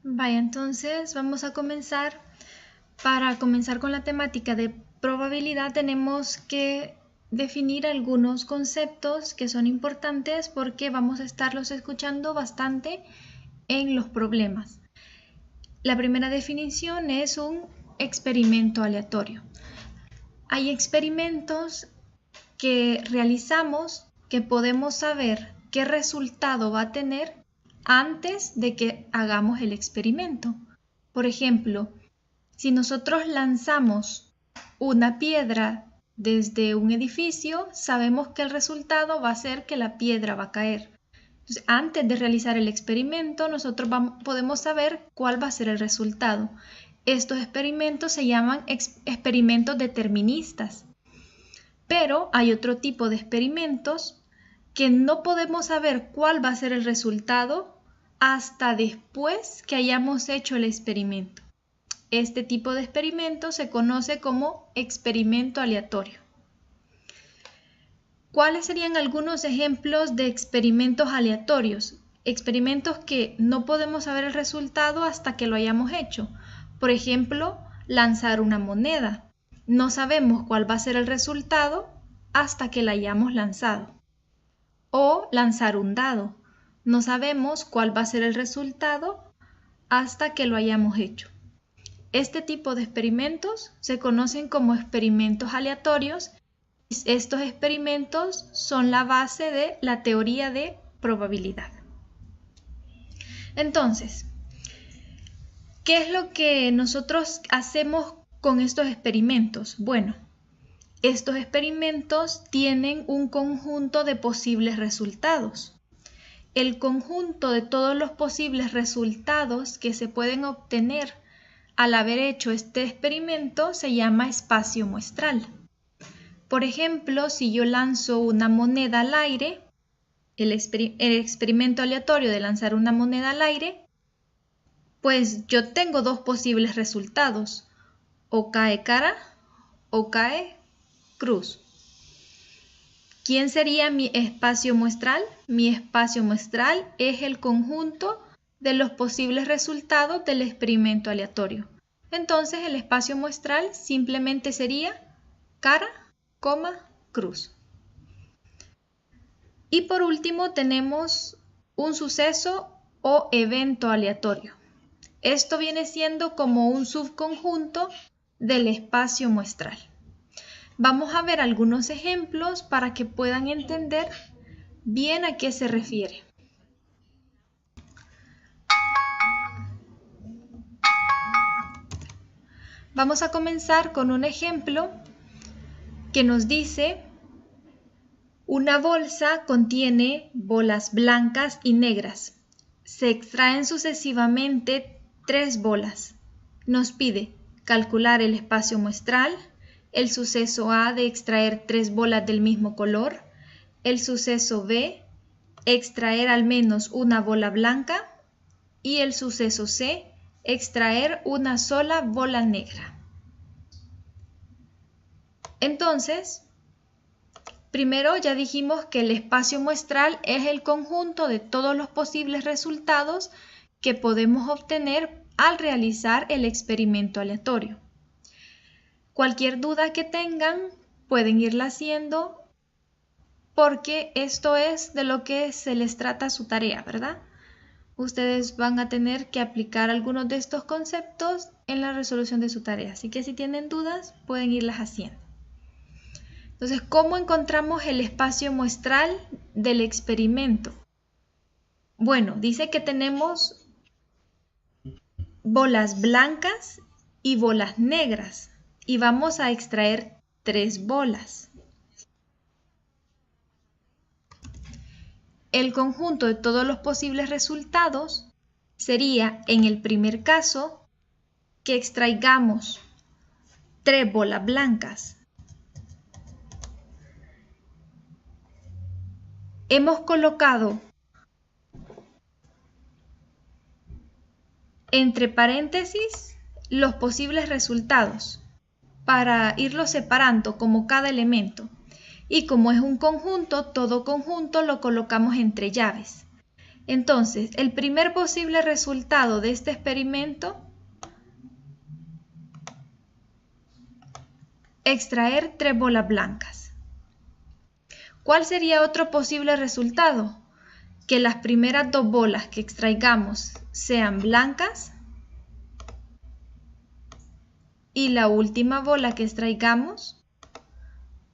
Vaya, entonces vamos a comenzar. Para comenzar con la temática de probabilidad tenemos que definir algunos conceptos que son importantes porque vamos a estarlos escuchando bastante en los problemas. La primera definición es un experimento aleatorio. Hay experimentos que realizamos que podemos saber qué resultado va a tener antes de que hagamos el experimento. Por ejemplo, si nosotros lanzamos una piedra desde un edificio, sabemos que el resultado va a ser que la piedra va a caer. Entonces, antes de realizar el experimento, nosotros podemos saber cuál va a ser el resultado. Estos experimentos se llaman experimentos deterministas. Pero hay otro tipo de experimentos que no podemos saber cuál va a ser el resultado hasta después que hayamos hecho el experimento. Este tipo de experimento se conoce como experimento aleatorio. ¿Cuáles serían algunos ejemplos de experimentos aleatorios? Experimentos que no podemos saber el resultado hasta que lo hayamos hecho. Por ejemplo, lanzar una moneda. No sabemos cuál va a ser el resultado hasta que la hayamos lanzado. O lanzar un dado. No sabemos cuál va a ser el resultado hasta que lo hayamos hecho. Este tipo de experimentos se conocen como experimentos aleatorios. Estos experimentos son la base de la teoría de probabilidad. Entonces, ¿qué es lo que nosotros hacemos con estos experimentos? Bueno, estos experimentos tienen un conjunto de posibles resultados. El conjunto de todos los posibles resultados que se pueden obtener al haber hecho este experimento se llama espacio muestral. Por ejemplo, si yo lanzo una moneda al aire, el experimento aleatorio de lanzar una moneda al aire, pues yo tengo dos posibles resultados, o cae cara o cae cruz. ¿Quién sería mi espacio muestral? Mi espacio muestral es el conjunto de los posibles resultados del experimento aleatorio. Entonces el espacio muestral simplemente sería cara, cruz. Y por último tenemos un suceso o evento aleatorio. Esto viene siendo como un subconjunto del espacio muestral. Vamos a ver algunos ejemplos para que puedan entender bien a qué se refiere. Vamos a comenzar con un ejemplo que nos dice: una bolsa contiene bolas blancas y negras. Se extraen sucesivamente 3 bolas. Nos pide calcular el espacio muestral, el suceso A de extraer 3 bolas del mismo color, el suceso B, extraer al menos una bola blanca, y el suceso C, extraer una sola bola negra. Entonces, primero ya dijimos que el espacio muestral es el conjunto de todos los posibles resultados que podemos obtener al realizar el experimento aleatorio. Cualquier duda que tengan pueden irla haciendo porque esto es de lo que se les trata su tarea, ¿verdad? Ustedes van a tener que aplicar algunos de estos conceptos en la resolución de su tarea, así que si tienen dudas pueden irlas haciendo. Entonces, ¿cómo encontramos el espacio muestral del experimento? Bueno, dice que tenemos bolas blancas y bolas negras y vamos a extraer 3 bolas. El conjunto de todos los posibles resultados sería, en el primer caso, que extraigamos 3 bolas blancas. Hemos colocado entre paréntesis los posibles resultados para irlos separando como cada elemento. Y como es un conjunto, todo conjunto lo colocamos entre llaves. Entonces, el primer posible resultado de este experimento, extraer 3 bolas blancas. ¿Cuál sería otro posible resultado? Que las primeras 2 bolas que extraigamos sean blancas y la última bola que extraigamos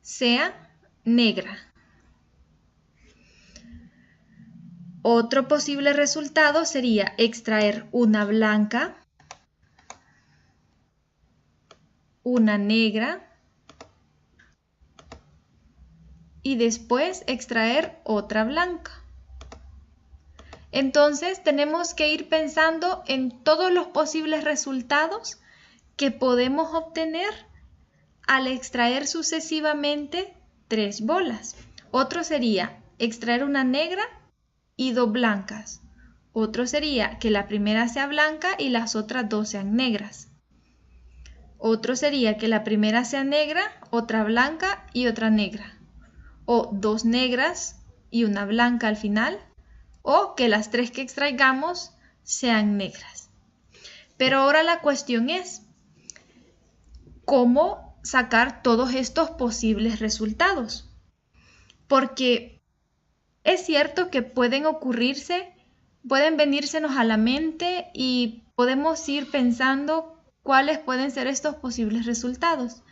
sea negra. Otro posible resultado sería extraer una blanca, una negra y después extraer otra blanca. Entonces tenemos que ir pensando en todos los posibles resultados que podemos obtener al extraer sucesivamente 3 bolas. Otro sería extraer una negra y 2 blancas. Otro sería que la primera sea blanca y las otras 2 sean negras. Otro sería que la primera sea negra, otra blanca y otra negra. O 2 negras y una blanca al final. O que las 3 que extraigamos sean negras. Pero ahora la cuestión es, ¿cómo sacar todos estos posibles resultados? Porque es cierto que pueden venírsenos a la mente y podemos ir pensando cuáles pueden ser estos posibles resultados.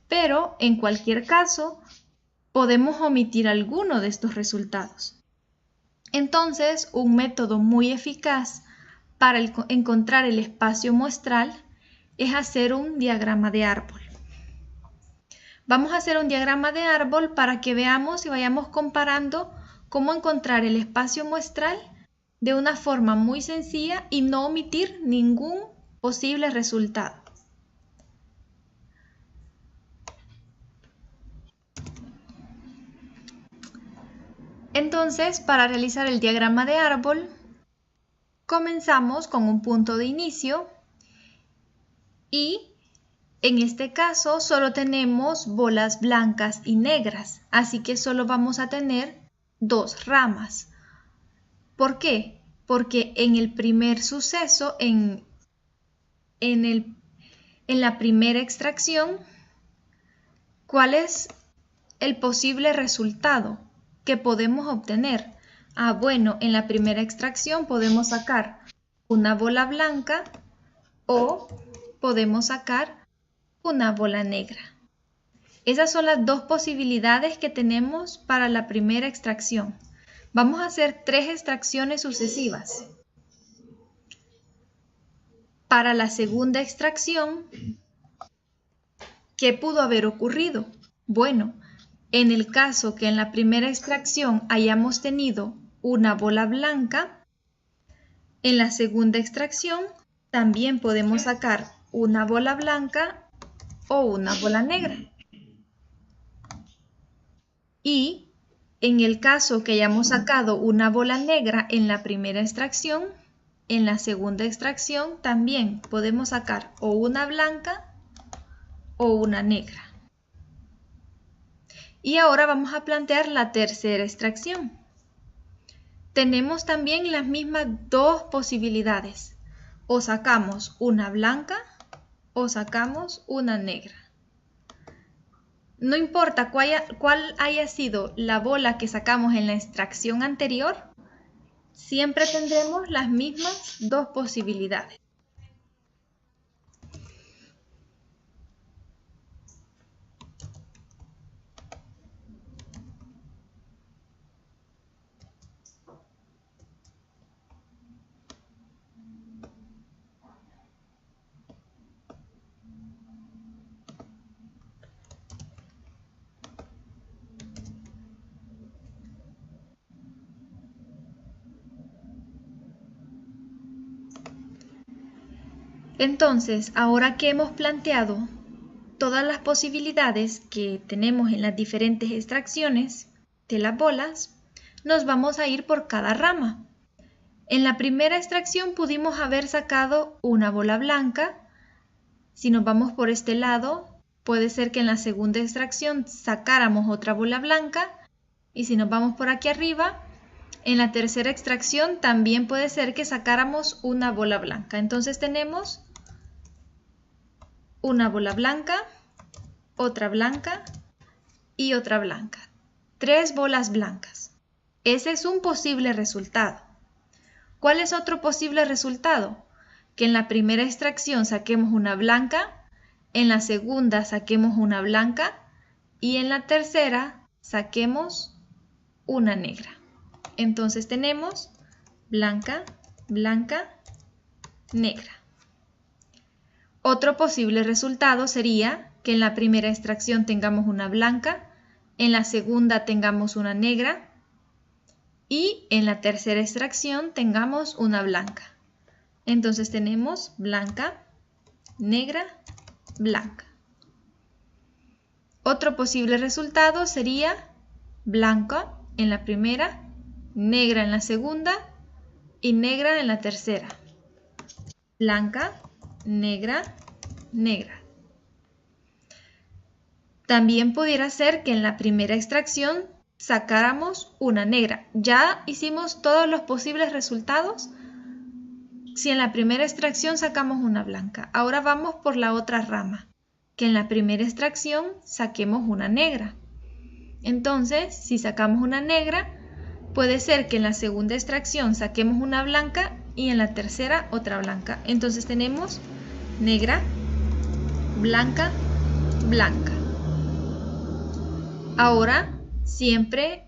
Pero en cualquier caso, podemos omitir alguno de estos resultados. Entonces, un método muy eficaz para encontrar el espacio muestral es hacer un diagrama de árbol. Vamos a hacer un diagrama de árbol para que veamos y vayamos comparando cómo encontrar el espacio muestral de una forma muy sencilla y no omitir ningún posible resultado. Entonces, para realizar el diagrama de árbol, comenzamos con un punto de inicio y en este caso solo tenemos bolas blancas y negras, así que solo vamos a tener 2 ramas. ¿Por qué? Porque en el primer suceso, en la primera extracción, ¿cuál es el posible resultado que podemos obtener? Bueno, en la primera extracción podemos sacar una bola blanca o podemos sacar una bola negra. Esas son las 2 posibilidades que tenemos para la primera extracción. Vamos a hacer 3 extracciones sucesivas. Para la segunda extracción, ¿qué pudo haber ocurrido? Bueno, en el caso que en la primera extracción hayamos tenido una bola blanca, en la segunda extracción también podemos sacar una bola blanca o una bola negra. Y en el caso que hayamos sacado una bola negra en la primera extracción, en la segunda extracción también podemos sacar o una blanca o una negra. Y ahora vamos a plantear la tercera extracción. Tenemos también las mismas 2 posibilidades. O sacamos una blanca o sacamos una negra. No importa cuál haya sido la bola que sacamos en la extracción anterior, siempre tendremos las mismas 2 posibilidades. Entonces, ahora que hemos planteado todas las posibilidades que tenemos en las diferentes extracciones de las bolas, nos vamos a ir por cada rama. En la primera extracción pudimos haber sacado una bola blanca. Si nos vamos por este lado, puede ser que en la segunda extracción sacáramos otra bola blanca. Y si nos vamos por aquí arriba, En la tercera extracción también puede ser que sacáramos una bola blanca. Entonces tenemos una bola blanca, otra blanca y otra blanca. 3 bolas blancas. Ese es un posible resultado. ¿Cuál es otro posible resultado? Que en la primera extracción saquemos una blanca, en la segunda saquemos una blanca y en la tercera saquemos una negra. Entonces tenemos blanca, blanca, negra. Otro posible resultado sería que en la primera extracción tengamos una blanca, en la segunda tengamos una negra y en la tercera extracción tengamos una blanca. Entonces tenemos blanca, negra, blanca. Otro posible resultado sería blanca en la primera, negra en la segunda y negra en la tercera. Blanca, negra, negra. También pudiera ser que en la primera extracción sacáramos una negra. Ya hicimos todos los posibles resultados. Si en la primera extracción sacamos una blanca, ahora vamos por la otra rama, que en la primera extracción saquemos una negra. Entonces, si sacamos una negra, puede ser que en la segunda extracción saquemos una blanca y en la tercera otra blanca. Entonces tenemos negra, blanca, blanca. Ahora, siempre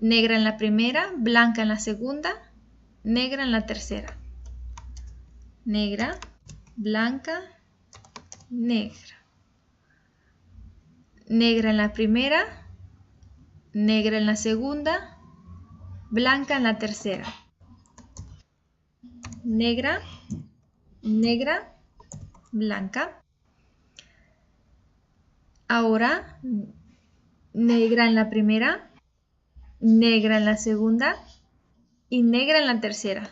negra en la primera, blanca en la segunda, negra en la tercera. Negra, blanca, negra. Negra en la primera, negra en la segunda, blanca en la tercera. Negra, negra, blanca. Ahora, negra en la primera, negra en la segunda y negra en la tercera.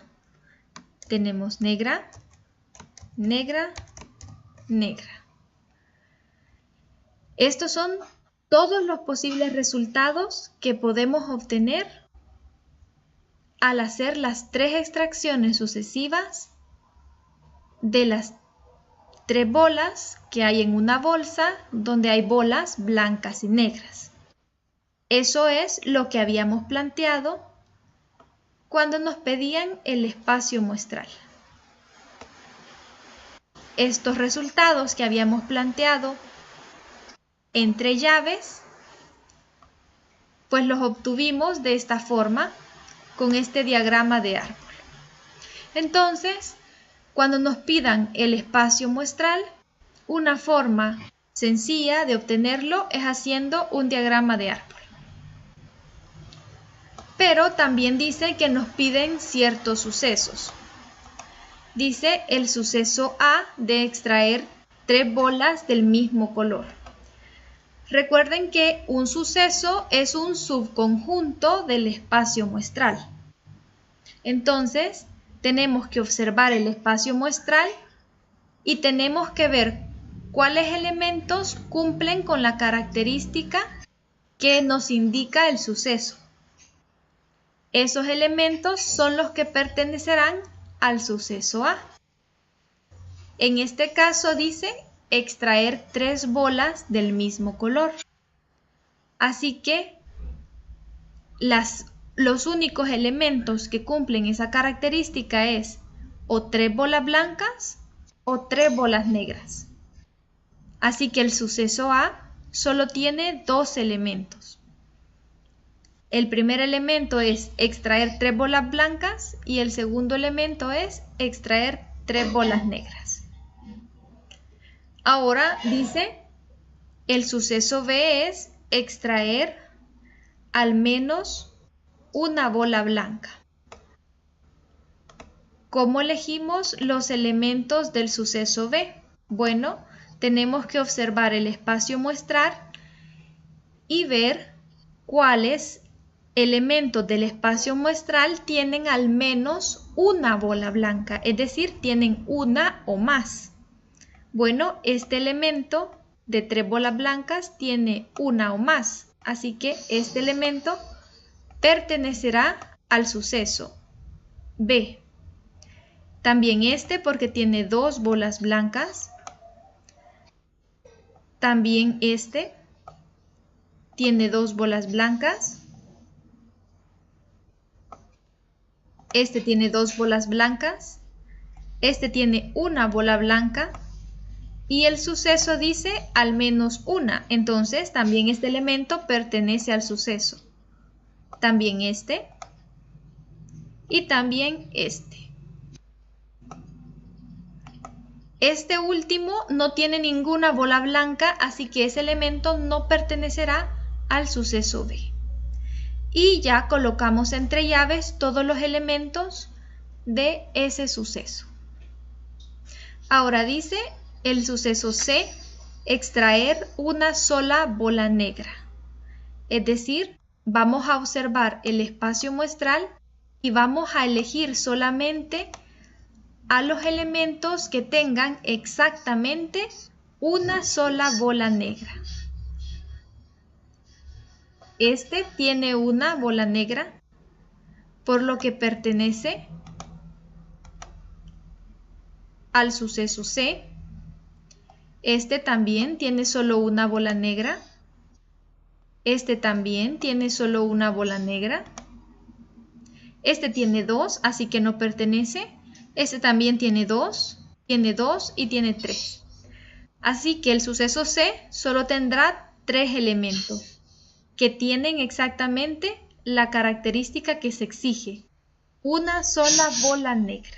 Tenemos negra, negra, negra. Estos son todos los posibles resultados que podemos obtener al hacer las 3 extracciones sucesivas de las 3 bolas que hay en una bolsa donde hay bolas blancas y negras. Eso es lo que habíamos planteado cuando nos pedían el espacio muestral. Estos resultados que habíamos planteado entre llaves, pues los obtuvimos de esta forma, con este diagrama de árbol. Entonces, cuando nos pidan el espacio muestral, una forma sencilla de obtenerlo es haciendo un diagrama de árbol. Pero también dice que nos piden ciertos sucesos. Dice el suceso A de extraer 3 bolas del mismo color. Recuerden que un suceso es un subconjunto del espacio muestral. Entonces, tenemos que observar el espacio muestral y tenemos que ver cuáles elementos cumplen con la característica que nos indica el suceso. Esos elementos son los que pertenecerán al suceso A. En este caso dice extraer 3 bolas del mismo color. Así que los únicos elementos que cumplen esa característica es o 3 bolas blancas o 3 bolas negras. Así que el suceso A solo tiene 2 elementos. El primer elemento es extraer 3 bolas blancas y el segundo elemento es extraer 3 bolas negras. Ahora dice, el suceso B es extraer al menos una bola blanca. ¿Cómo elegimos los elementos del suceso B? Bueno, tenemos que observar el espacio muestral y ver cuáles elementos del espacio muestral tienen al menos una bola blanca, es decir, tienen una o más. Bueno, este elemento de 3 bolas blancas tiene una o más, así que este elemento pertenecerá al suceso B. También este porque tiene dos bolas blancas. También este tiene dos bolas blancas. Este tiene dos bolas blancas. Este tiene una bola blanca. Y el suceso dice al menos una. Entonces también este elemento pertenece al suceso. También este. Y también este. Este último no tiene ninguna bola blanca, así que ese elemento no pertenecerá al suceso B. Y ya colocamos entre llaves todos los elementos de ese suceso. Ahora dice el suceso C, extraer una sola bola negra. Es decir, vamos a observar el espacio muestral y vamos a elegir solamente a los elementos que tengan exactamente una sola bola negra. Este tiene una bola negra, por lo que pertenece al suceso C. Este también tiene solo una bola negra. Este también tiene solo una bola negra. Este tiene dos, así que no pertenece. Este también tiene dos y tiene tres. Así que el suceso C solo tendrá tres elementos que tienen exactamente la característica que se exige. Una sola bola negra.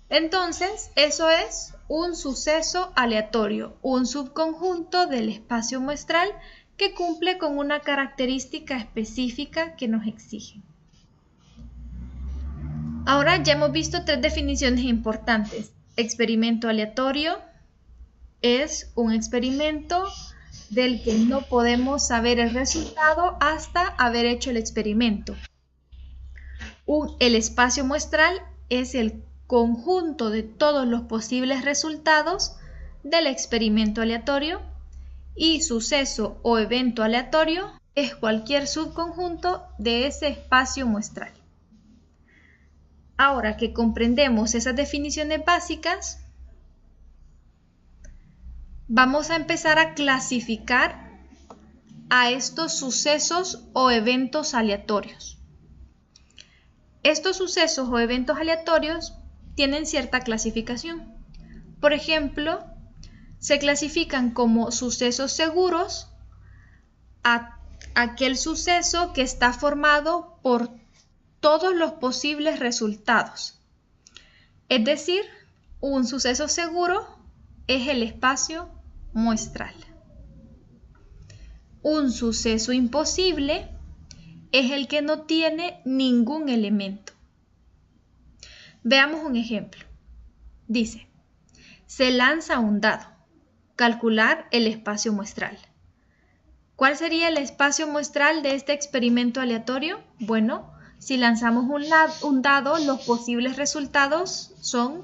Entonces, eso es un suceso aleatorio, un subconjunto del espacio muestral que cumple con una característica específica que nos exige. Ahora ya hemos visto tres definiciones importantes. Experimento aleatorio es un experimento del que no podemos saber el resultado hasta haber hecho el experimento. El espacio muestral es el conjunto de todos los posibles resultados del experimento aleatorio y suceso o evento aleatorio es cualquier subconjunto de ese espacio muestral. Ahora que comprendemos esas definiciones básicas, vamos a empezar a clasificar a estos sucesos o eventos aleatorios. Estos sucesos o eventos aleatorios tienen cierta clasificación. Por ejemplo, se clasifican como sucesos seguros a aquel suceso que está formado por todos los posibles resultados. Es decir, un suceso seguro es el espacio muestral. Un suceso imposible es el que no tiene ningún elemento. Veamos un ejemplo. Dice, se lanza un dado. Calcular el espacio muestral. ¿Cuál sería el espacio muestral de este experimento aleatorio? Bueno, si lanzamos un dado, los posibles resultados son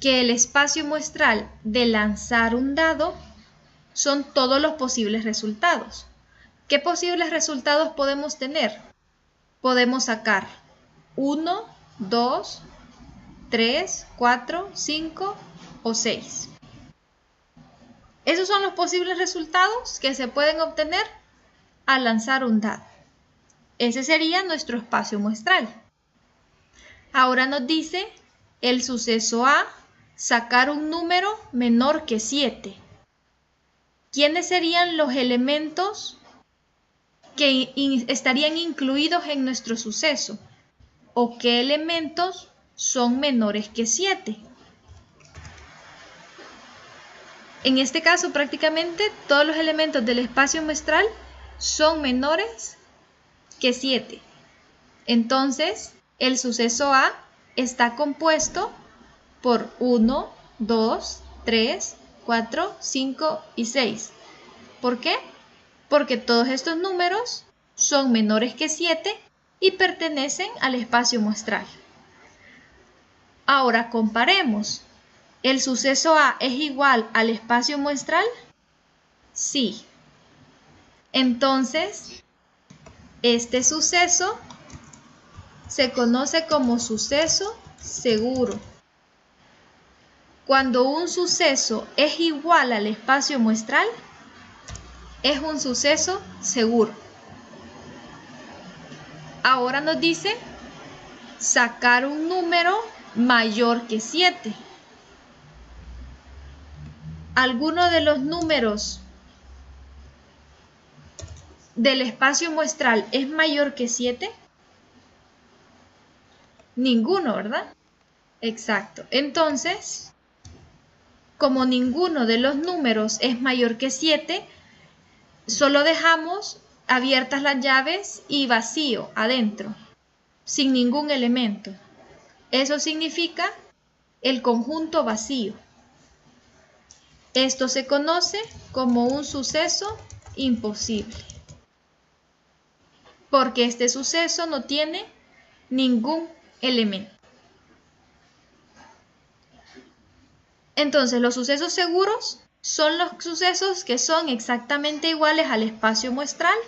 que el espacio muestral de lanzar un dado son todos los posibles resultados. ¿Qué posibles resultados podemos tener? Podemos sacar 1, 2, 3, 4, 5 o 6. Esos son los posibles resultados que se pueden obtener al lanzar un dado. Ese sería nuestro espacio muestral. Ahora nos dice el suceso A, sacar un número menor que 7. ¿Quiénes serían los elementos que estarían incluidos en nuestro suceso? ¿O qué elementos son menores que 7? En este caso, prácticamente todos los elementos del espacio muestral son menores que 7. Entonces, el suceso A está compuesto por 1, 2, 3, 4, 5 y 6. ¿Por qué? Porque todos estos números son menores que 7 y pertenecen al espacio muestral. Ahora comparemos. ¿El suceso A es igual al espacio muestral? Sí. Entonces, este suceso se conoce como suceso seguro. Cuando un suceso es igual al espacio muestral, es un suceso seguro. Ahora nos dice sacar un número mayor que 7. ¿Alguno de los números del espacio muestral es mayor que 7? Ninguno, ¿verdad? Exacto. Entonces, como ninguno de los números es mayor que 7, solo dejamos abiertas las llaves y vacío adentro, sin ningún elemento. Eso significa el conjunto vacío. Esto se conoce como un suceso imposible, porque este suceso no tiene ningún elemento. Entonces, los sucesos seguros son los sucesos que son exactamente iguales al espacio muestral,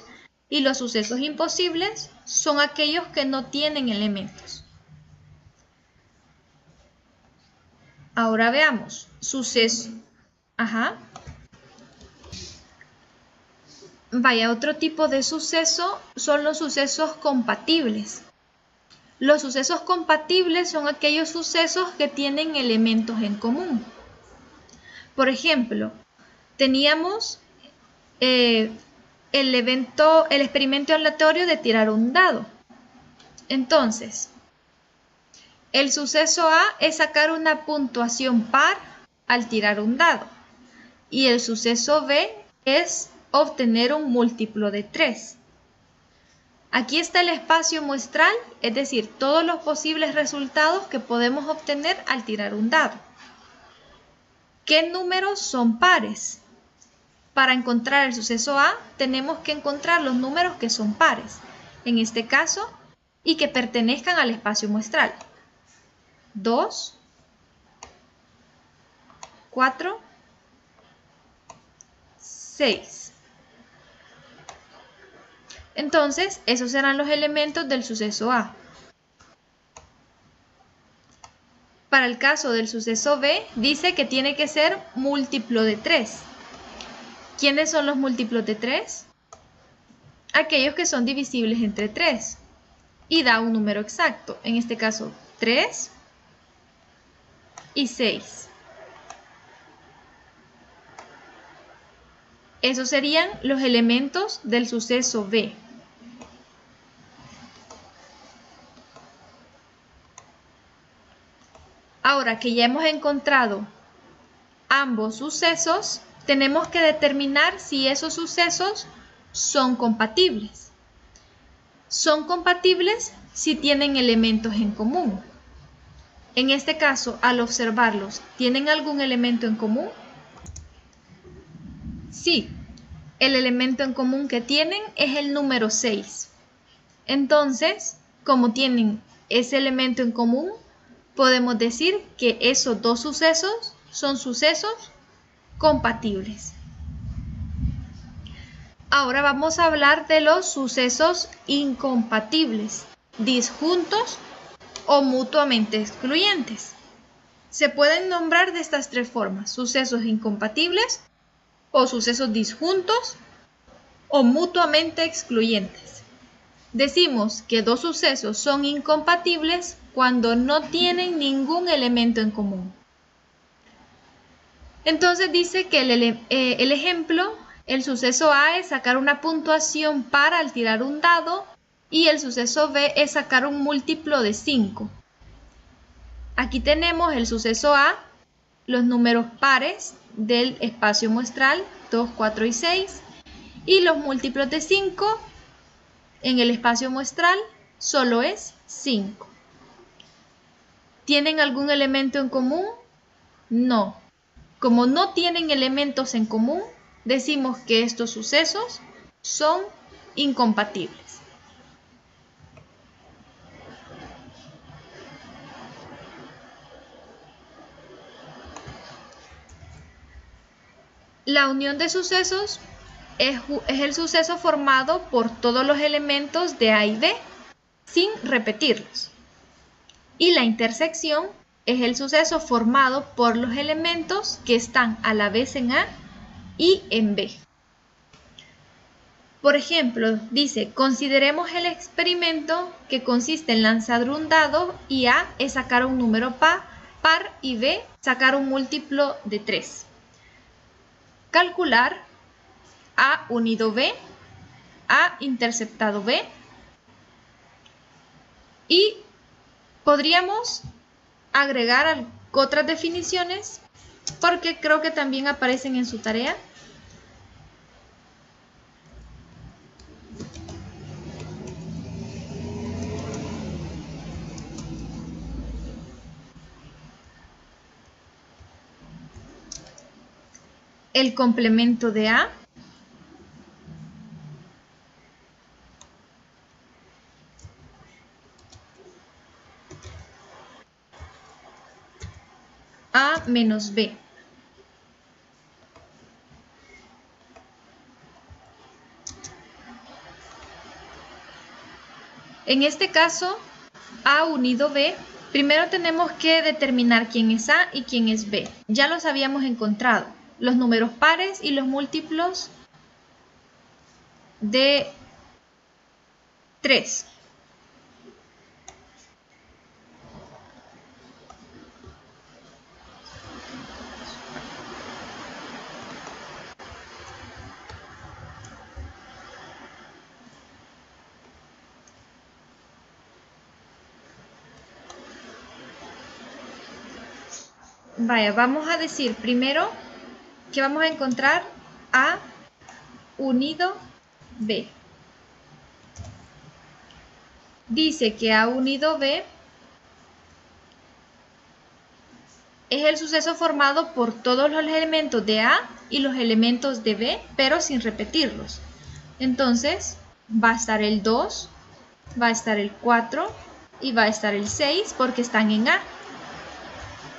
y los sucesos imposibles son aquellos que no tienen elementos. Ahora veamos, suceso. Vaya, otro tipo de suceso son los sucesos compatibles. Los sucesos compatibles son aquellos sucesos que tienen elementos en común. Por ejemplo, teníamos el experimento aleatorio de tirar un dado. Entonces, el suceso A es sacar una puntuación par al tirar un dado, y el suceso B es obtener un múltiplo de 3. Aquí está el espacio muestral, es decir, todos los posibles resultados que podemos obtener al tirar un dado. ¿Qué números son pares? Para encontrar el suceso A, tenemos que encontrar los números que son pares, en este caso, y que pertenezcan al espacio muestral. 2, 4, 6. Entonces, esos serán los elementos del suceso A. Para el caso del suceso B, dice que tiene que ser múltiplo de 3. ¿Quiénes son los múltiplos de 3? Aquellos que son divisibles entre 3 y da un número exacto, en este caso 3 y 6. Esos serían los elementos del suceso B. Ahora que ya hemos encontrado ambos sucesos, tenemos que determinar si esos sucesos son compatibles. Son compatibles si tienen elementos en común. En este caso, al observarlos, ¿tienen algún elemento en común? Sí, el elemento en común que tienen es el número 6. Entonces, como tienen ese elemento en común, podemos decir que esos dos sucesos son sucesos compatibles. Ahora vamos a hablar de los sucesos incompatibles, disjuntos o mutuamente excluyentes. Se pueden nombrar de estas tres formas: sucesos incompatibles, o sucesos disjuntos, o mutuamente excluyentes. Decimos que dos sucesos son incompatibles cuando no tienen ningún elemento en común. Entonces dice que el ejemplo, el suceso A es sacar una puntuación par al tirar un dado, y el suceso B es sacar un múltiplo de 5. Aquí tenemos el suceso A, los números pares del espacio muestral, 2, 4 y 6, y los múltiplos de 5 en el espacio muestral solo es 5. ¿Tienen algún elemento en común? No. Como no tienen elementos en común, decimos que estos sucesos son incompatibles. La unión de sucesos es el suceso formado por todos los elementos de A y B, sin repetirlos. Y la intersección es el suceso formado por los elementos que están a la vez en A y en B. Por ejemplo, dice, consideremos el experimento que consiste en lanzar un dado y A es sacar un número par y B sacar un múltiplo de 3. Calcular A unido B, A interceptado B, y podríamos agregar otras definiciones porque creo que también aparecen en su tarea. El complemento de A menos B. En este caso, A unido B, primero tenemos que determinar quién es A y quién es B. Ya los habíamos encontrado, los números pares y los múltiplos de 3. Vaya, vamos a decir primero que vamos a encontrar A unido B. Dice que A unido B es el suceso formado por todos los elementos de A y los elementos de B, pero sin repetirlos. Entonces, va a estar el 2, va a estar el 4 y va a estar el 6 porque están en A.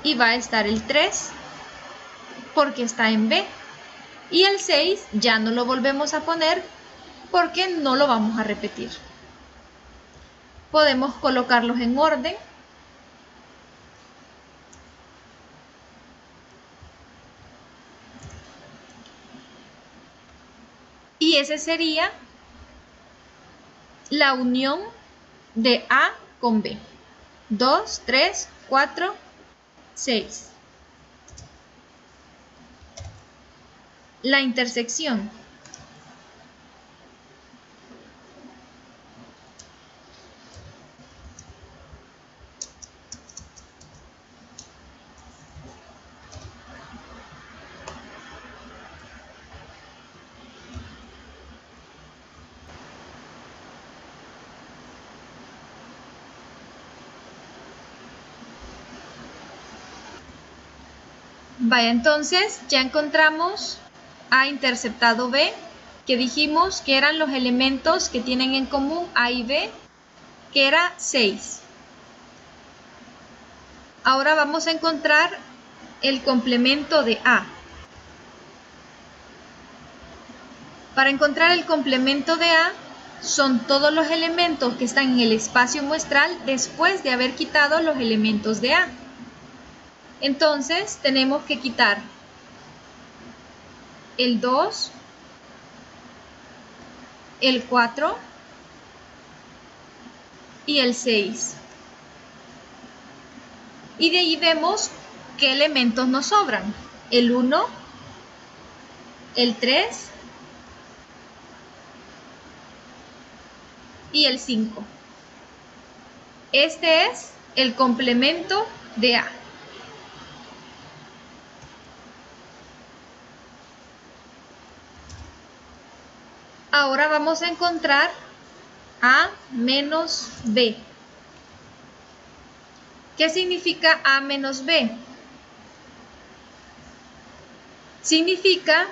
Y va a estar el 3 porque está en B. Y el 6 ya no lo volvemos a poner porque no lo vamos a repetir. Podemos colocarlos en orden. Y ese sería la unión de A con B. 2, 3, 4, 6. La intersección. Vaya, entonces ya encontramos A interceptado B, que dijimos que eran los elementos que tienen en común A y B, que era 6. Ahora vamos a encontrar el complemento de A. Para encontrar el complemento de A, son todos los elementos que están en el espacio muestral después de haber quitado los elementos de A. Entonces tenemos que quitar el 2, el 4 y el 6. Y de ahí vemos qué elementos nos sobran. El 1, el 3 y el 5. Este es el complemento de A. Ahora vamos a encontrar A menos B. ¿Qué significa A menos B? Significa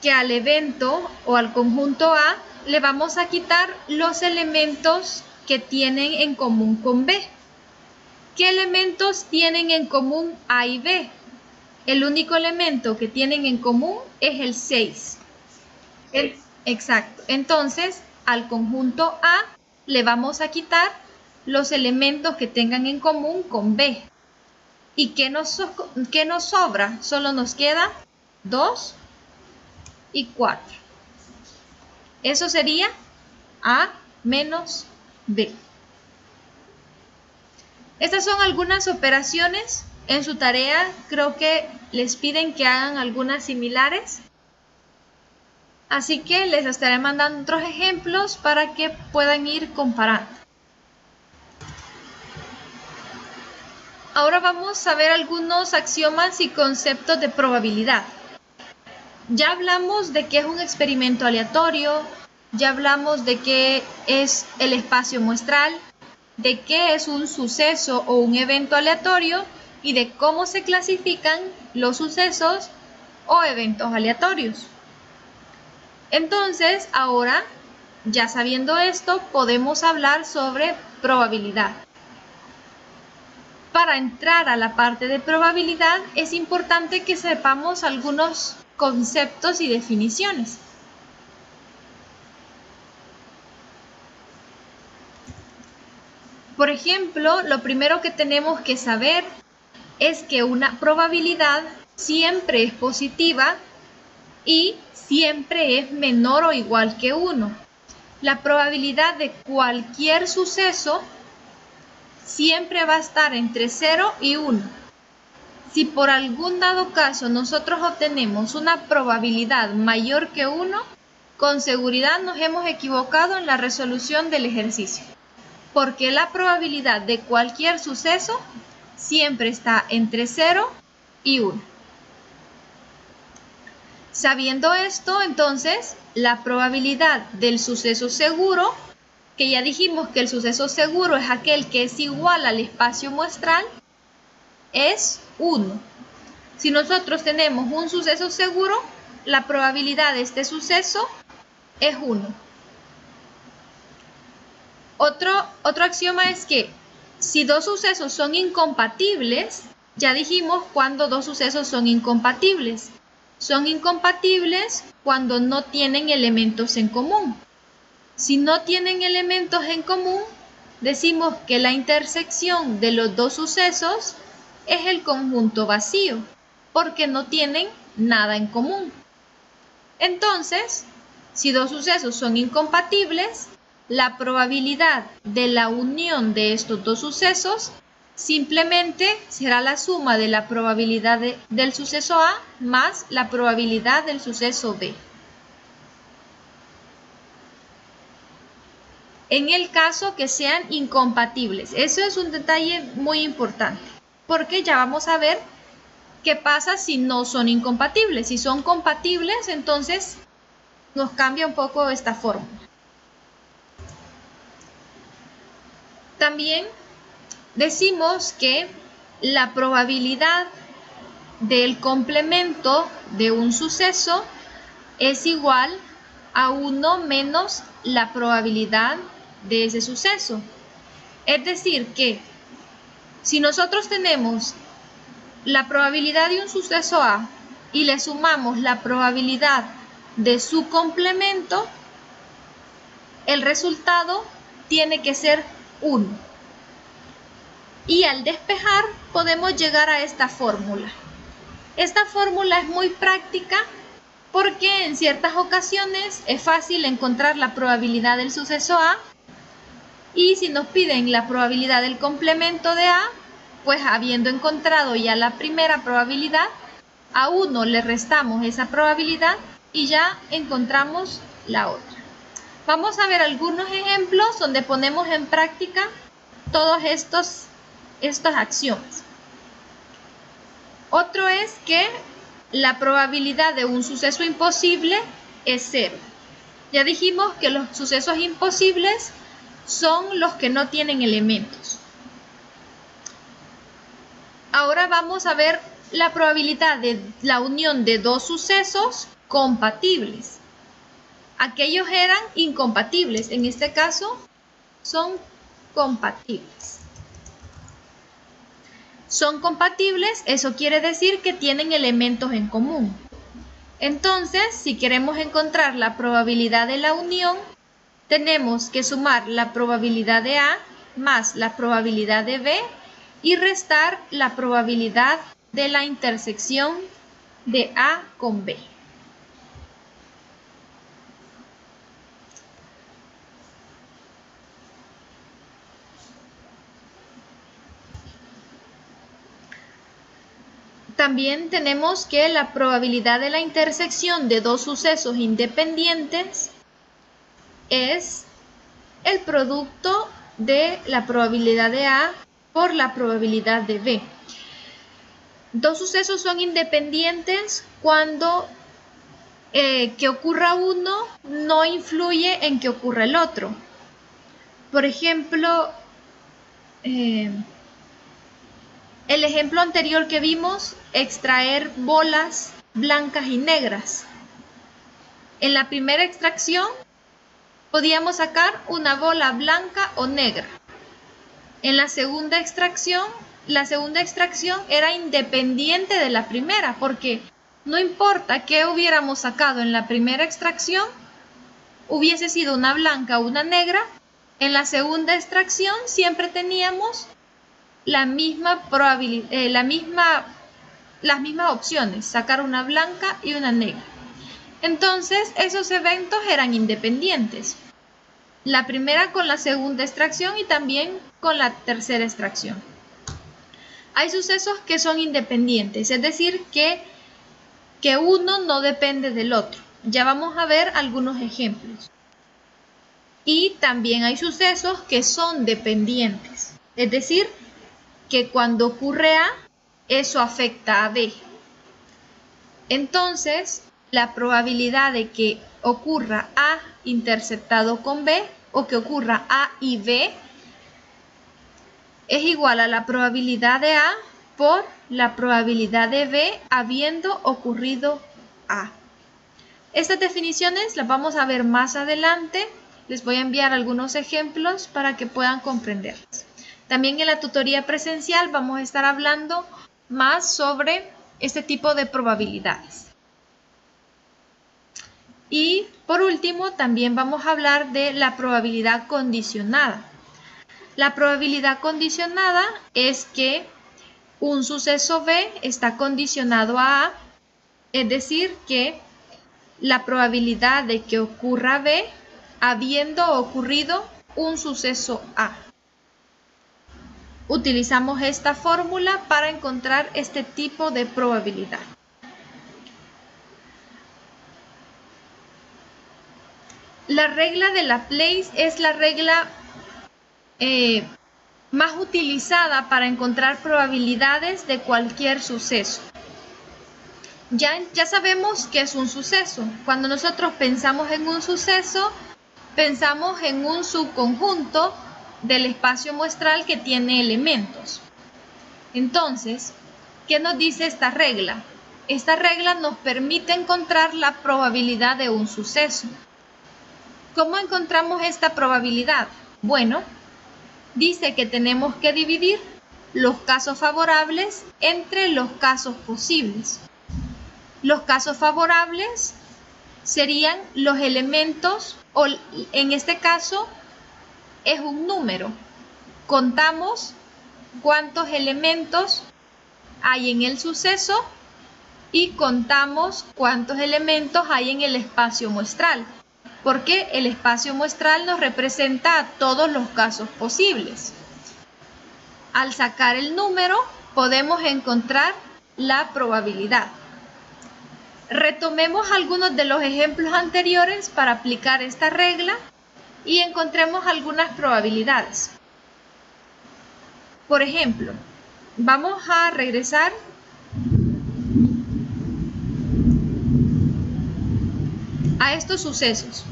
que al evento o al conjunto A le vamos a quitar los elementos que tienen en común con B. ¿Qué elementos tienen en común A y B? El único elemento que tienen en común es el 6. Exacto. Entonces, al conjunto A le vamos a quitar los elementos que tengan en común con B. ¿Y qué nos sobra? Solo nos queda 2 y 4. Eso sería A menos B. Estas son algunas operaciones. En su tarea creo que les piden que hagan algunas similares. Así que les estaré mandando otros ejemplos para que puedan ir comparando. Ahora vamos a ver algunos axiomas y conceptos de probabilidad. Ya hablamos de qué es un experimento aleatorio, ya hablamos de qué es el espacio muestral, de qué es un suceso o un evento aleatorio y de cómo se clasifican los sucesos o eventos aleatorios. Entonces, ahora, ya sabiendo esto, podemos hablar sobre probabilidad. Para entrar a la parte de probabilidad, es importante que sepamos algunos conceptos y definiciones. Por ejemplo, lo primero que tenemos que saber es que una probabilidad siempre es positiva y siempre es menor o igual que 1. La probabilidad de cualquier suceso siempre va a estar entre 0 y 1. Si por algún dado caso nosotros obtenemos una probabilidad mayor que 1, con seguridad nos hemos equivocado en la resolución del ejercicio, porque la probabilidad de cualquier suceso siempre está entre 0 y 1. Sabiendo esto, entonces, la probabilidad del suceso seguro, que ya dijimos que el suceso seguro es aquel que es igual al espacio muestral, es 1. Si nosotros tenemos un suceso seguro, la probabilidad de este suceso es 1. Otro axioma es que si dos sucesos son incompatibles, ya dijimos cuando dos sucesos son incompatibles. Son incompatibles cuando no tienen elementos en común. Si no tienen elementos en común, decimos que la intersección de los dos sucesos es el conjunto vacío, porque no tienen nada en común. Entonces, si dos sucesos son incompatibles, la probabilidad de la unión de estos dos sucesos simplemente será la suma de la probabilidad del suceso A más la probabilidad del suceso B. En el caso que sean incompatibles, eso es un detalle muy importante, porque ya vamos a ver qué pasa si no son incompatibles. Si son compatibles, entonces nos cambia un poco esta fórmula. También decimos que la probabilidad del complemento de un suceso es igual a 1 menos la probabilidad de ese suceso. Es decir que si nosotros tenemos la probabilidad de un suceso A y le sumamos la probabilidad de su complemento, el resultado tiene que ser 1. Y al despejar podemos llegar a esta fórmula. Esta fórmula es muy práctica porque en ciertas ocasiones es fácil encontrar la probabilidad del suceso A y si nos piden la probabilidad del complemento de A, pues habiendo encontrado ya la primera probabilidad, a 1 le restamos esa probabilidad y ya encontramos la otra. Vamos a ver algunos ejemplos donde ponemos en práctica todos estos axiomas. Otro es que la probabilidad de un suceso imposible es 0. Ya dijimos que los sucesos imposibles son los que no tienen elementos. Ahora vamos a ver la probabilidad de la unión de dos sucesos compatibles. Aquellos eran incompatibles, en este caso son compatibles. Son compatibles, eso quiere decir que tienen elementos en común. Entonces, si queremos encontrar la probabilidad de la unión, tenemos que sumar la probabilidad de A más la probabilidad de B y restar la probabilidad de la intersección de A con B. También tenemos que la probabilidad de la intersección de dos sucesos independientes es el producto de la probabilidad de A por la probabilidad de B. Dos sucesos son independientes cuando que ocurra uno no influye en que ocurra el otro. Por ejemplo, el ejemplo anterior que vimos, extraer bolas blancas y negras. En la primera extracción podíamos sacar una bola blanca o negra. En la segunda extracción era independiente de la primera, porque no importa qué hubiéramos sacado en la primera extracción, hubiese sido una blanca o una negra, en la segunda extracción siempre teníamos la misma probabilidad, las mismas opciones, sacar una blanca y una negra. Entonces, esos eventos eran independientes. La primera con la segunda extracción y también con la tercera extracción. Hay sucesos que son independientes, es decir, que uno no depende del otro. Ya vamos a ver algunos ejemplos. Y también hay sucesos que son dependientes, es decir, que cuando ocurre A, eso afecta a B. Entonces, la probabilidad de que ocurra A interceptado con B o que ocurra A y B es igual a la probabilidad de A por la probabilidad de B habiendo ocurrido A. Estas definiciones las vamos a ver más adelante. Les voy a enviar algunos ejemplos para que puedan comprenderlas. También en la tutoría presencial vamos a estar hablando más sobre este tipo de probabilidades. Y por último, también vamos a hablar de la probabilidad condicionada. La probabilidad condicionada es que un suceso B está condicionado a A, es decir, que la probabilidad de que ocurra B habiendo ocurrido un suceso A. Utilizamos esta fórmula para encontrar este tipo de probabilidad. La regla de Laplace es la regla más utilizada para encontrar probabilidades de cualquier suceso. Ya sabemos qué es un suceso. Cuando nosotros pensamos en un suceso, pensamos en un subconjunto del espacio muestral que tiene elementos. Entonces, ¿qué nos dice esta regla? Esta regla nos permite encontrar la probabilidad de un suceso. ¿Cómo encontramos esta probabilidad? Bueno, dice que tenemos que dividir los casos favorables entre los casos posibles. Los casos favorables serían los elementos, o en este caso es un número. Contamos cuántos elementos hay en el suceso y contamos cuántos elementos hay en el espacio muestral, porque el espacio muestral nos representa a todos los casos posibles. Al sacar el número, podemos encontrar la probabilidad. Retomemos algunos de los ejemplos anteriores para aplicar esta regla y encontremos algunas probabilidades. Por ejemplo, vamos a regresar a estos sucesos.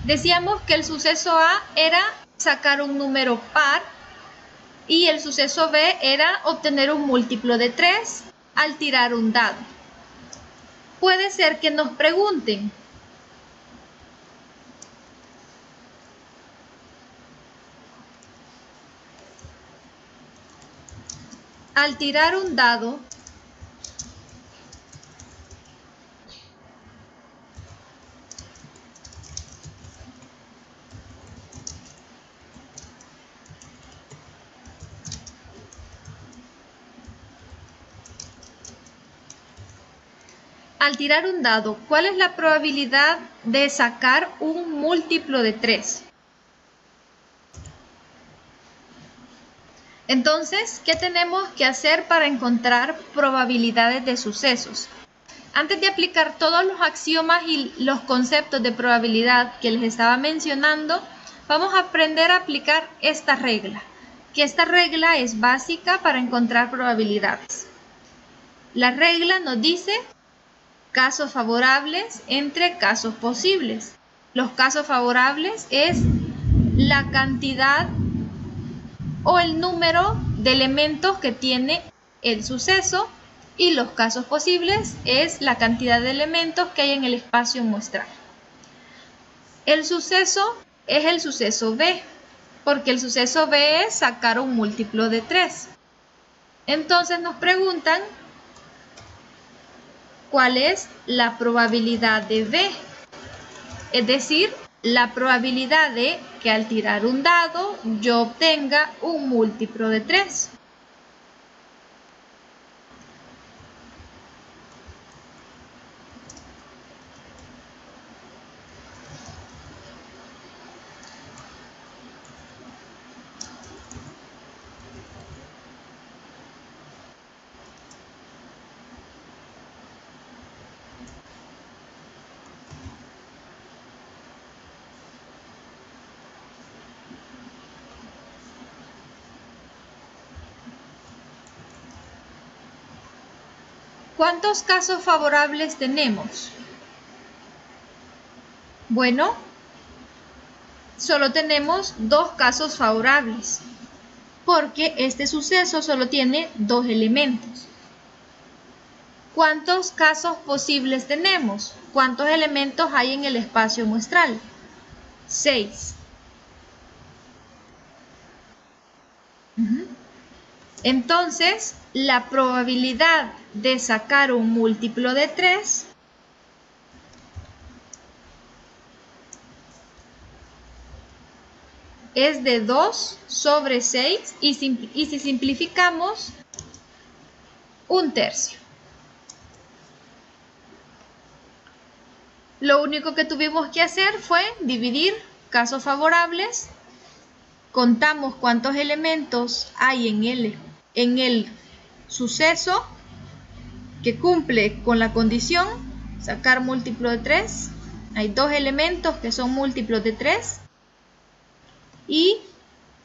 Decíamos que el suceso A era sacar un número par y el suceso B era obtener un múltiplo de 3 al tirar un dado. Puede ser que nos pregunten, al tirar un dado, Al tirar un dado, ¿cuál es la probabilidad de sacar un múltiplo de 3? Entonces, ¿qué tenemos que hacer para encontrar probabilidades de sucesos? Antes de aplicar todos los axiomas y los conceptos de probabilidad que les estaba mencionando, vamos a aprender a aplicar esta regla, que esta regla es básica para encontrar probabilidades. La regla nos dice casos favorables entre casos posibles. Los casos favorables es la cantidad o el número de elementos que tiene el suceso, y los casos posibles es la cantidad de elementos que hay en el espacio muestral. El suceso es el suceso B, porque el suceso B es sacar un múltiplo de 3. Entonces nos preguntan cuál es la probabilidad de B, es decir, la probabilidad de que al tirar un dado yo obtenga un múltiplo de 3. ¿Cuántos casos favorables tenemos? Bueno, solo tenemos 2 casos favorables, porque este suceso solo tiene 2 elementos. ¿Cuántos casos posibles tenemos? ¿Cuántos elementos hay en el espacio muestral? 6. Entonces, la probabilidad de sacar un múltiplo de 3 es de 2 sobre 6 y si simplificamos, 1/3. Lo único que tuvimos que hacer fue dividir casos favorables, contamos cuántos elementos hay en el suceso que cumple con la condición, sacar múltiplo de 3. Hay 2 elementos que son múltiplos de 3. Y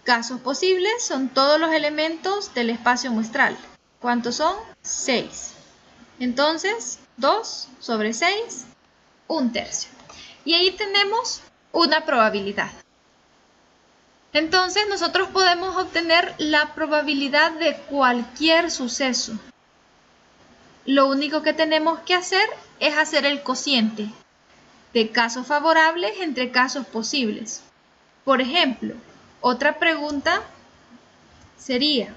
casos posibles son todos los elementos del espacio muestral. ¿Cuántos son? 6. Entonces, 2 sobre 6, 1/3. Y ahí tenemos una probabilidad. Entonces, nosotros podemos obtener la probabilidad de cualquier suceso. Lo único que tenemos que hacer es hacer el cociente de casos favorables entre casos posibles. Por ejemplo, otra pregunta sería: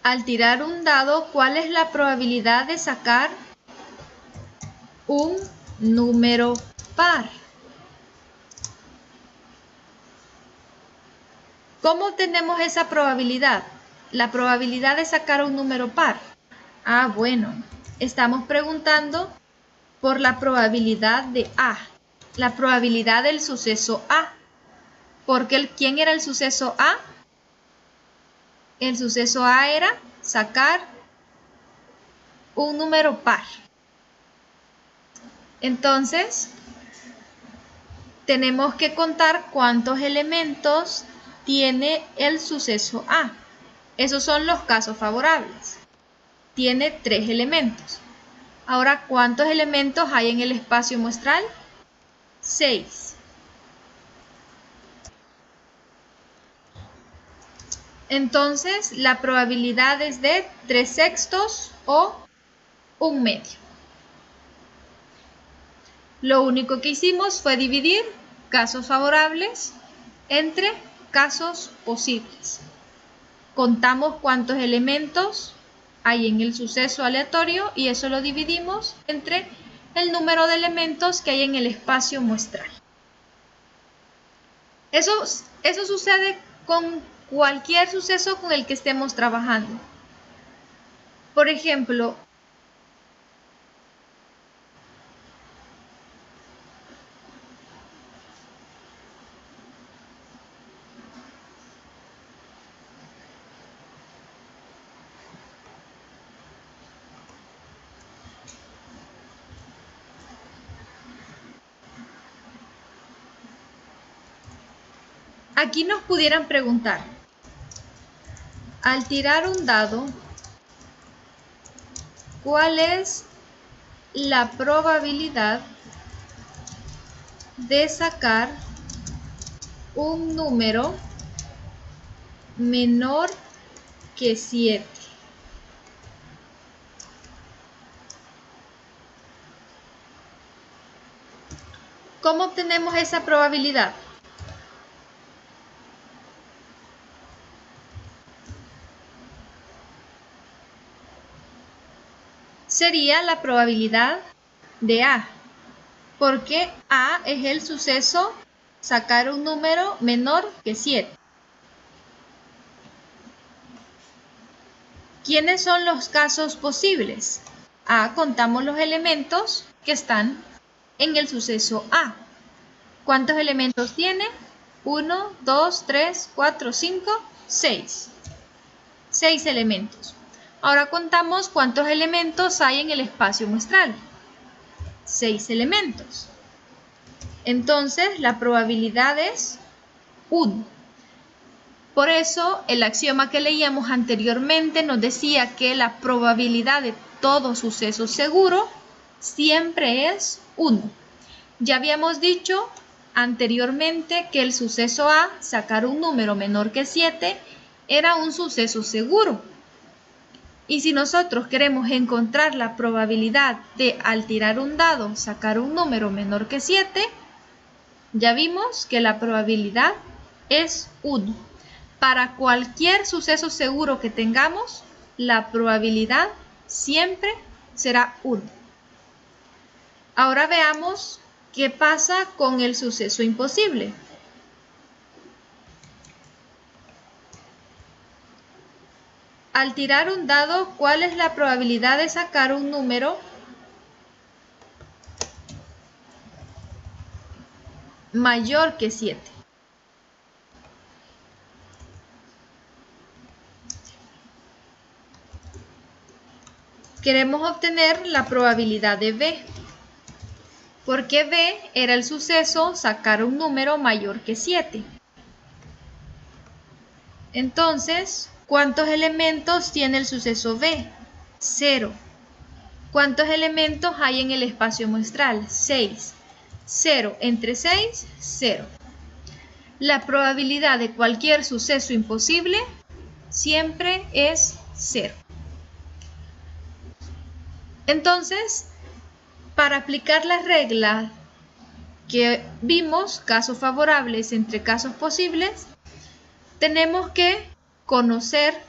al tirar un dado, ¿cuál es la probabilidad de sacar un número par? ¿Cómo obtenemos esa probabilidad? La probabilidad de sacar un número par. Bueno, estamos preguntando por la probabilidad de A, la probabilidad del suceso A. Porque ¿quién era el suceso A? El suceso A era sacar un número par. Entonces, tenemos que contar cuántos elementos tiene el suceso A. Esos son los casos favorables. Tiene 3 elementos. Ahora, ¿cuántos elementos hay en el espacio muestral? 6. Entonces, la probabilidad es de 3/6 o 1/2. Lo único que hicimos fue dividir casos favorables entre casos posibles. Contamos cuántos elementos hay en el suceso aleatorio y eso lo dividimos entre el número de elementos que hay en el espacio muestral. Eso sucede con cualquier suceso con el que estemos trabajando. Por ejemplo, aquí nos pudieran preguntar, al tirar un dado, ¿cuál es la probabilidad de sacar un número menor que 7? ¿Cómo obtenemos esa probabilidad? Sería la probabilidad de A, porque A es el suceso sacar un número menor que 7. ¿Quiénes son los casos posibles? A, contamos los elementos que están en el suceso A. ¿Cuántos elementos tiene? 1, 2, 3, 4, 5, 6. 6 elementos. Ahora contamos cuántos elementos hay en el espacio muestral. 6 elementos. Entonces, la probabilidad es 1. Por eso, el axioma que leíamos anteriormente nos decía que la probabilidad de todo suceso seguro siempre es 1. Ya habíamos dicho anteriormente que el suceso A, sacar un número menor que 7, era un suceso seguro. Y si nosotros queremos encontrar la probabilidad de, al tirar un dado, sacar un número menor que 7, ya vimos que la probabilidad es 1. Para cualquier suceso seguro que tengamos, la probabilidad siempre será 1. Ahora veamos qué pasa con el suceso imposible. Al tirar un dado, ¿cuál es la probabilidad de sacar un número mayor que 7? Queremos obtener la probabilidad de B, porque B era el suceso sacar un número mayor que 7. Entonces, ¿cuántos elementos tiene el suceso B? 0. ¿Cuántos elementos hay en el espacio muestral? 6. 0 entre 6, 0. La probabilidad de cualquier suceso imposible siempre es 0. Entonces, para aplicar la regla que vimos, casos favorables entre casos posibles, tenemos que conocer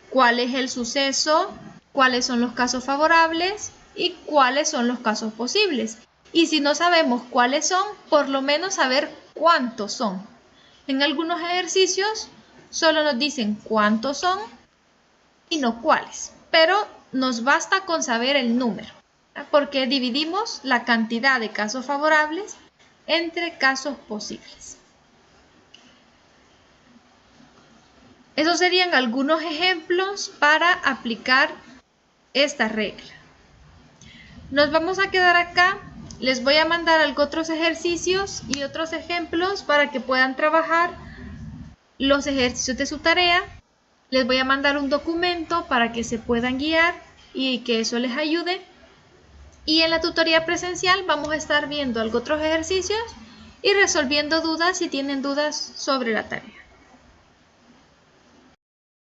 cuál es el suceso, cuáles son los casos favorables y cuáles son los casos posibles. Y si no sabemos cuáles son, por lo menos saber cuántos son. En algunos ejercicios solo nos dicen cuántos son y no cuáles, pero nos basta con saber el número, porque dividimos la cantidad de casos favorables entre casos posibles. Esos serían algunos ejemplos para aplicar esta regla. Nos vamos a quedar acá. Les voy a mandar otros ejercicios y otros ejemplos para que puedan trabajar los ejercicios de su tarea. Les voy a mandar un documento para que se puedan guiar y que eso les ayude. Y en la tutoría presencial vamos a estar viendo otros ejercicios y resolviendo dudas si tienen dudas sobre la tarea.